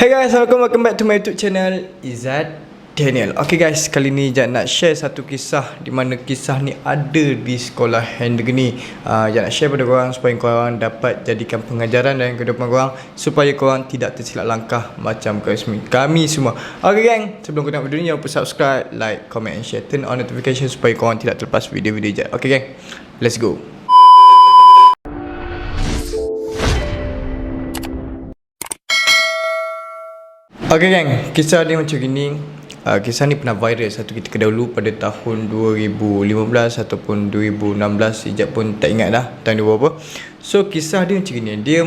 Hey guys, welcome back to my YouTube channel Izzat Daniel. Okay guys, kali ni Izzat nak share satu kisah di mana kisah ni ada di sekolah Handegani. Izzat nak share pada korang supaya korang dapat jadikan pengajaran dalam kehidupan korang, supaya korang tidak tersilap langkah macam kami semua. Okay gang, sebelum korang tengok video ni jangan lupa subscribe, like, comment and share, turn on notification supaya korang tidak terlepas video-video Izzat. Okay gang, let's go. Okay gang, kisah ni macam gini. Kisah ni pernah viral satu ketika dahulu pada tahun 2015 ataupun 2016. Ijat pun tak ingat dah tahun dia berapa. So kisah dia macam gini. Dia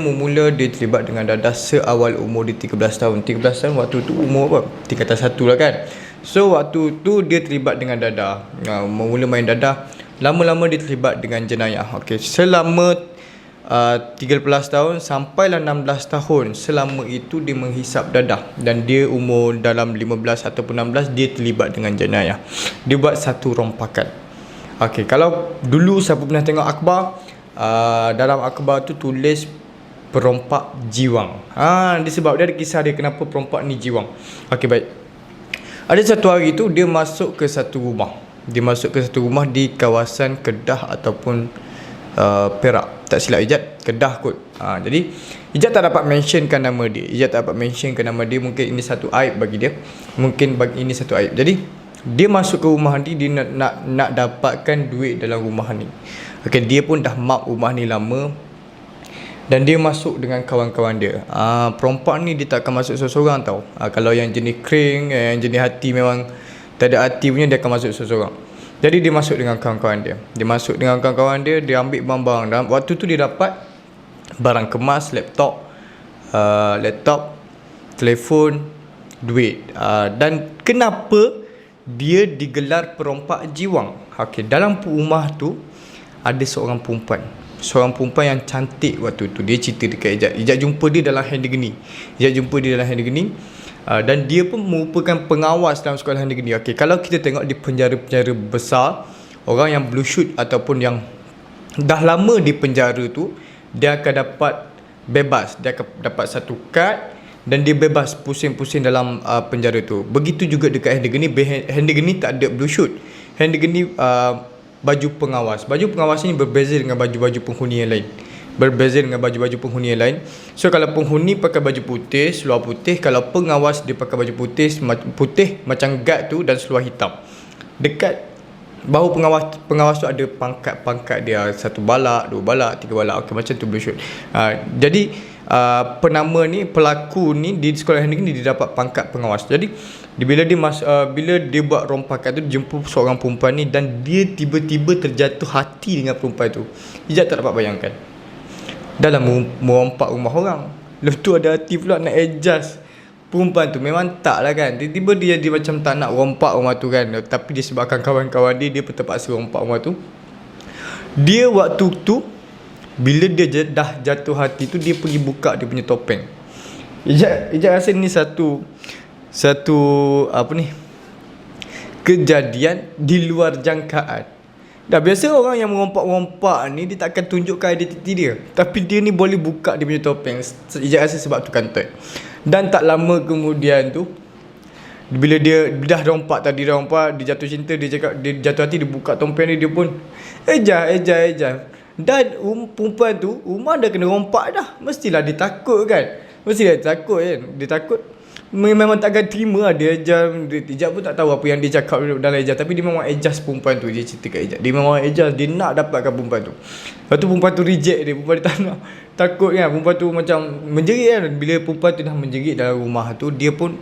dia terlibat dengan dadah seawal umur dia 13 tahun. 13 tahun waktu tu umur apa? Tingkatan 1 lah kan. So waktu tu dia terlibat dengan dadah. Mula main dadah. Lama-lama dia terlibat dengan jenayah. Okay, selama 13 tahun sampailah 16 tahun. Selama itu dia menghisap dadah. Dan dia umur dalam 15 ataupun 16 dia terlibat dengan jenayah. Dia buat satu rompakan. Okay, kalau dulu siapa pernah tengok akhbar, dalam akhbar tu tulis perompak jiwang. Dia sebab dia ada kisah dia kenapa perompak ni jiwang. Okay, baik. Ada satu hari tu dia masuk ke satu rumah. Dia masuk ke satu rumah di kawasan Kedah ataupun Perak. Tak silap Ijat, Kedah kot. Jadi Ijat tak dapat mentionkan nama dia. Ijat tak dapat mentionkan nama dia. Mungkin ini satu aib bagi dia. Mungkin bagi ini satu aib. Jadi dia masuk ke rumah ni. Dia nak dapatkan duit dalam rumah ni. Okay, dia pun dah map rumah ni lama. Dan dia masuk dengan kawan-kawan dia. Perompak ni dia tak akan masuk seorang-seorang tau. Kalau yang jenis kering, yang jenis hati memang tak ada hati punya, dia akan masuk seorang-seorang. Jadi dia masuk dengan kawan-kawan dia. Dia masuk dengan kawan-kawan dia. Dia ambil barang-barang. Dan waktu tu dia dapat barang kemas, laptop, telefon, duit. Dan kenapa dia digelar perompak jiwang? Okay, dalam rumah tu ada seorang perempuan. Seorang perempuan yang cantik waktu tu. Dia cerita dekat Ijat. Ijat jumpa dia dalam Handegani. Dan dia pun merupakan pengawas dalam sekolah Handegani. Okay, kalau kita tengok di penjara-penjara besar, orang yang blue shoot ataupun yang dah lama di penjara tu, dia akan dapat bebas. Dia akan dapat satu kad dan dia bebas pusing-pusing dalam penjara tu. Begitu juga dekat Handegani. Handegani tak ada blue shoot. Handegani baju pengawas. Baju pengawas ni berbeza dengan baju-baju penghuni yang lain. So kalau penghuni pakai baju putih, seluar putih. Kalau pengawas dia pakai baju putih macam guard tu dan seluar hitam. Dekat bahu pengawas tu ada pangkat dia. 1 balak, 2 balak, 3 balak. Okay, macam tu blue shoot. Jadi penama ni, pelaku ni di sekolah Handegani dia dapat pangkat pengawas. Jadi bila dia buat rompakan tu, dia jumpa seorang perempuan ni dan dia tiba-tiba terjatuh hati dengan perempuan tu. Ijat tak dapat bayangkan. Dalam merompak rumah orang, lepas tu ada hati pula nak adjust perempuan tu. Memang tak lah kan. Tiba-tiba dia macam tak nak rompak rumah tu kan. Tapi disebabkan kawan-kawan dia pun terpaksa rompak rumah tu. Dia waktu tu, bila dia dah jatuh hati tu, dia pergi buka dia punya topeng. Ijat rasa ni satu apa ni, kejadian di luar jangkaan. Dah biasa orang yang merompak-rompak ni, dia tak akan tunjukkan identiti dia. Tapi dia ni boleh buka dia punya topeng. Ijat rasa sebab tu kantoi. Dan tak lama kemudian tu, bila dia dah rompak, dia jatuh cinta, dia cakap, dia jatuh hati, dia buka topeng dia pun Eja. Dan perempuan tu, rumah dah kena rompak dah. Mestilah dia takut kan. Dia takut. Memang takkan terima lah dia Ejaz. Ijaz pun tak tahu apa yang dia cakap dalam Ejaz. Tapi dia memang adjust perempuan tu. Dia cerita kat Ejaz, dia memang adjust. Dia nak dapatkan perempuan tu. Lepas tu perempuan tu reject dia. Perempuan dia tak nak. Takut kan. Perempuan tu macam menjerit kan. Bila perempuan tu dah menjerit dalam rumah tu, dia pun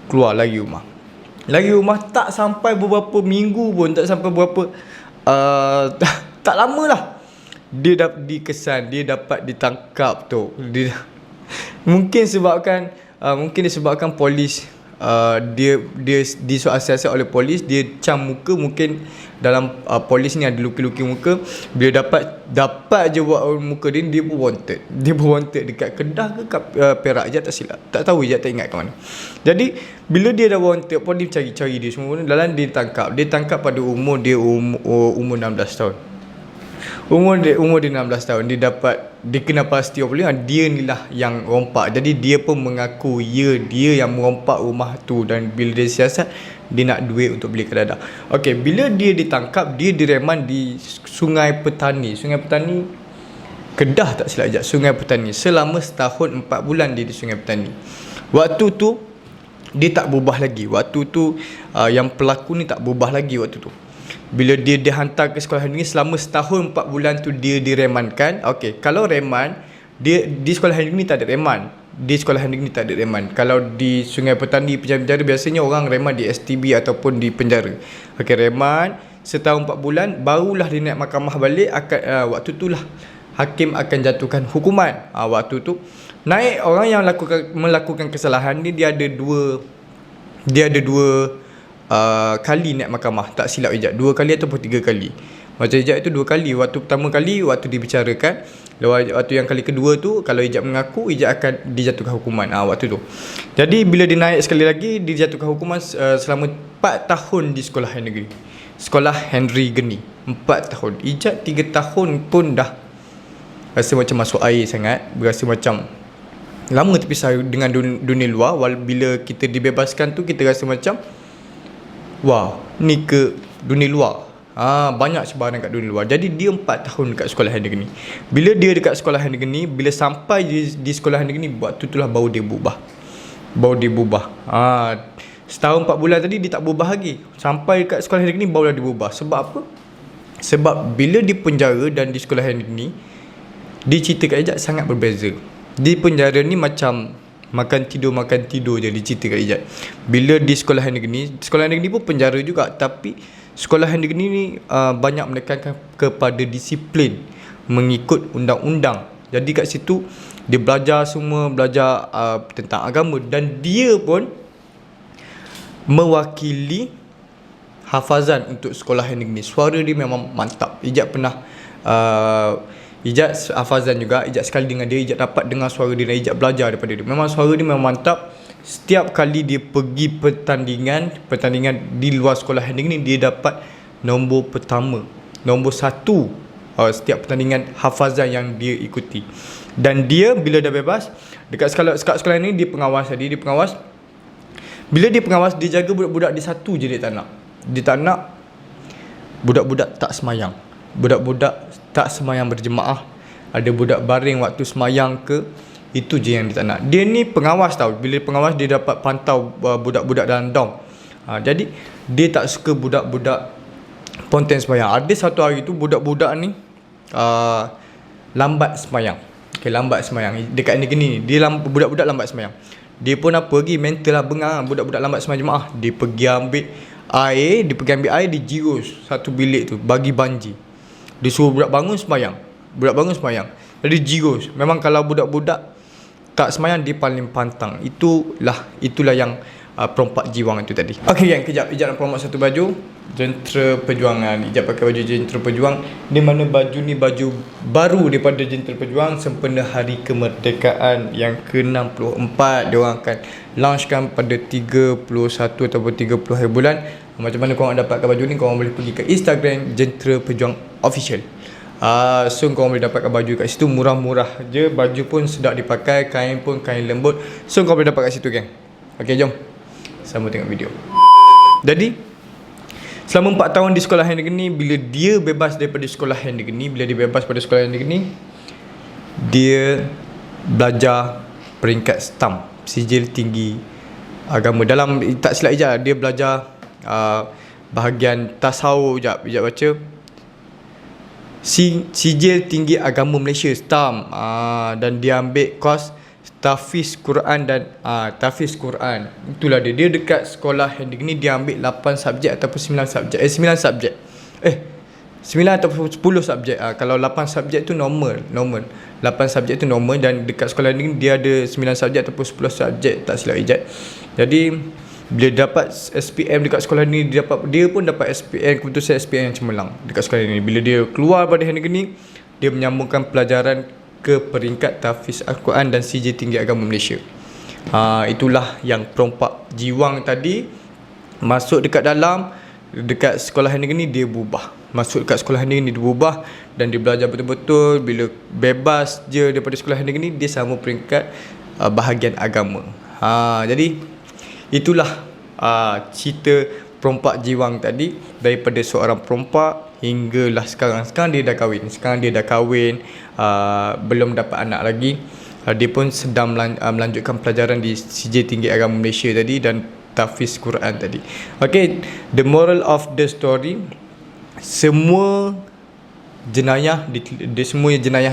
keluar lagi rumah. Tak sampai beberapa minggu pun. Tak sampai berapa tak lama lah, dia dah dikesan. Dia dapat ditangkap tu. Mungkin disebabkan polis, dia disiasat oleh polis. Dia cam muka. Mungkin dalam polis ni ada luki-luki muka. Bila dapat je buat muka dia pun wanted. Dia pun wanted dekat Kedah ke Perak je, tak silap. Tak tahu je, tak ingat ke mana. Jadi bila dia dah wanted, polis cari dia semua. Dalam dia tangkap pada umur 16 tahun. Umur dia 16 tahun, dia kena pasti dia ni lah yang rompak. Jadi dia pun mengaku dia yang merompak rumah tu, dan bila dia siasat dia nak duit untuk beli kedadah. Okey, bila dia ditangkap, dia direman di Sungai Petani. Kedah tak silap sekejap, Sungai Petani. Selama setahun 4 bulan dia di Sungai Petani. Waktu tu dia tak berubah lagi. Waktu tu yang pelaku ni tak berubah lagi waktu tu. Bila dia dihantar ke sekolah negeri, selama setahun 4 bulan tu dia diremankan. Okey, kalau reman, dia di sekolah negeri tak ada reman. Di sekolah negeri tak ada reman. Kalau di Sungai Petani penjara biasanya orang reman di STB ataupun di penjara. Okey, reman setahun 4 bulan, barulah dia naik mahkamah balik. Waktu tu lah hakim akan jatuhkan hukuman. Waktu tu naik orang yang melakukan kesalahan ni, dia ada dua kali naik mahkamah, tak silap Ijat, 2 kali ataupun 3 kali. Macam Ijat itu 2 kali. Waktu pertama kali waktu dibicarakan, waktu yang kali kedua tu kalau Ijat mengaku, Ijat akan dijatuhkan hukuman waktu tu. Jadi bila dia naik sekali lagi, dijatuhkan hukuman selama 4 tahun di sekolah negeri, sekolah Henry Geni. 4 tahun. Ijat 3 tahun pun dah rasa macam masuk air sangat, berasa macam lama terpisah dengan dunia luar. Bila kita dibebaskan tu, kita rasa macam wow, ni ke dunia luar. Banyak sebarang kat dunia luar. Jadi dia 4 tahun dekat sekolah negeri ni. Bila dia dekat sekolah negeri ni, bila sampai di sekolah negeri ni, waktu itulah baru dia berubah. Setahun 4 bulan tadi dia tak berubah lagi. Sampai dekat sekolah negeri ni barulah dia berubah. Sebab apa? Sebab bila di penjara dan di sekolah negeri ni, dia cerita kat Ijat sangat berbeza. Di penjara ni macam makan tidur je dia cerita kat Ijat. Bila di sekolah negeri pun penjara juga, tapi sekolah negeri ni banyak menekankan kepada disiplin, mengikut undang-undang. Jadi kat situ dia belajar tentang agama, dan dia pun mewakili hafazan untuk sekolah negeri ni. Suara dia memang mantap. Ijat pernah Ijat hafazan juga. Ijat sekali dengan dia, Ijat dapat dengar suara dia dan Ijat belajar daripada dia. Memang suara dia memang mantap. Setiap kali dia pergi pertandingan di luar sekolah negeri ni, dia dapat nombor pertama, nombor 1 setiap pertandingan hafazan yang dia ikuti. Dan dia bila dah bebas dekat sekolah ni, dia pengawas. Bila dia pengawas, dia jaga budak-budak dia satu je. Dia tak nak budak-budak tak semayang. Budak-budak tak semayang berjemaah, ada budak baring waktu semayang ke, itu je yang dia tak nak. Dia ni pengawas tau. Bila pengawas, dia dapat pantau budak-budak dalam dom. Jadi dia tak suka budak-budak ponten semayang. Ada satu hari tu budak-budak ni lambat semayang. Lambat semayang dekat negeri ni, budak-budak lambat semayang. Dia pun mental lah, bengang budak-budak lambat semayang jemaah. Dia pergi ambil air, dia jirus satu bilik tu, bagi banjir. Dia suruh budak bangun semayang. Jadi jirus. Memang kalau budak-budak tak semayang, dia paling pantang. Itulah yang perompak jiwang itu tadi. Okey gang, kejap Ijat nak promote satu baju Jentera Perjuangan. Ijat pakai baju Jentera Perjuang, di mana baju ni baju baru daripada Jentera Perjuang sempena Hari Kemerdekaan yang ke-64. Diorang akan launchkan pada 31 ataupun 30 hari bulan. Macam mana korang dapatkan baju ni? Korang boleh pergi ke Instagram Jentera Perjuang Official. So korang boleh dapatkan baju kat situ, murah-murah je. Baju pun sedap dipakai, kain pun kain lembut. So korang boleh dapat kat situ gang. Okay, jom sama tengok video. Jadi selama 4 tahun di sekolah negeri ni, bila dia bebas daripada sekolah negeri ni, dia belajar peringkat STAM, Sijil Tinggi Agama. Dalam tak silap Ijat, dia belajar bahagian tasawuf. Ijat baca Sijil Tinggi Agama Malaysia, STAM. Dan dia ambil kos Tahfiz Quran dan Tahfiz Quran. Itulah dia. Dia dekat sekolah negeri ni, dia ambil 8 subjek ataupun 9 subjek. 9 subjek. 9 ataupun 10 subjek. Kalau 8 subjek tu normal. 8 subjek tu normal, dan dekat sekolah negeri dia ada 9 subjek ataupun 10 subjek, tak silap Ijat. Jadi bila dapat SPM dekat sekolah ni, dia pun dapat SPM, keputusan SPM yang cemerlang dekat sekolah ni. Bila dia keluar pada negeri ni, dia menyambungkan pelajaran ke peringkat Tahfiz Al-Quran dan Sijil Tinggi Agama Malaysia. Itulah yang perompak jiwang tadi masuk dekat sekolah negeri ni, dia berubah. masuk kat sekolah negeri ni dia berubah dan dia belajar betul-betul. Bila bebas je daripada sekolah negeri ni, dia sama peringkat bahagian agama. Jadi itulah cerita perompak jiwang tadi, daripada seorang perompak hinggalah sekarang dia dah kahwin. Belum dapat anak lagi. Dia pun sedang melanjutkan pelajaran di CJ Tinggi Agama Malaysia tadi dan tahfiz Quran tadi. Okay, the moral of the story, semua jenayah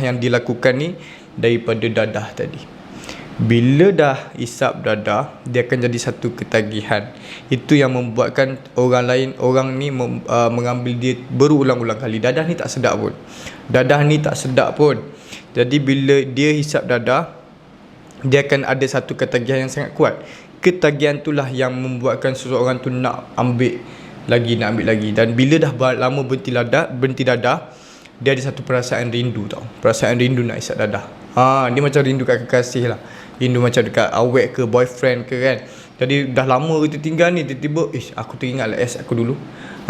yang dilakukan ni daripada dadah tadi. Bila dah isap dadah, dia akan jadi satu ketagihan. Itu yang membuatkan orang ni mengambil dia berulang-ulang kali. Dadah ni tak sedap pun. Jadi bila dia hisap dadah, dia akan ada satu ketagihan yang sangat kuat. Ketagihan itulah yang membuatkan seseorang tu nak ambil lagi. Dan bila dah lama berhenti dadah, dia ada satu perasaan rindu tau. Perasaan rindu nak isap dadah. Dia macam rindu kat kekasih lah. Rindu macam dekat awek ke boyfriend ke kan. Jadi dah lama kita tinggal ni, tiba-tiba aku teringat lah ex aku dulu.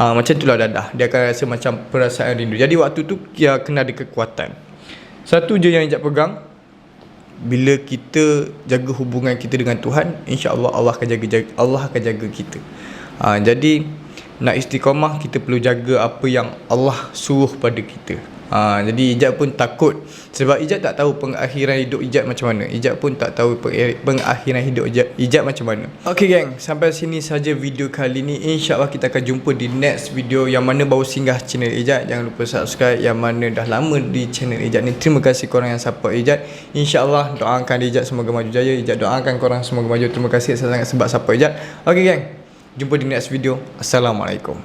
Macam itulah dadah. Dia akan rasa macam perasaan rindu. Jadi waktu tu dia kena ada kekuatan. Satu je yang Ijat pegang, bila kita jaga hubungan kita dengan Tuhan, insya-Allah Allah akan jaga kita. Jadi nak istiqamah, kita perlu jaga apa yang Allah suruh pada kita. Jadi Ijat pun takut, sebab Ijat tak tahu pengakhiran hidup Ijat macam mana. Ijat pun tak tahu pengakhiran hidup Ijat macam mana. Okay gang, sampai sini saja video kali ni. InsyaAllah kita akan jumpa di next video. Yang mana baru singgah channel Ijat, jangan lupa subscribe. Yang mana dah lama di channel Ijat ni, terima kasih korang yang support Ijat. InsyaAllah doakan Ijat semoga maju jaya. Ijat doakan korang semoga maju. Terima kasih sangat sebab support Ijat. Okay gang, jumpa di next video. Assalamualaikum.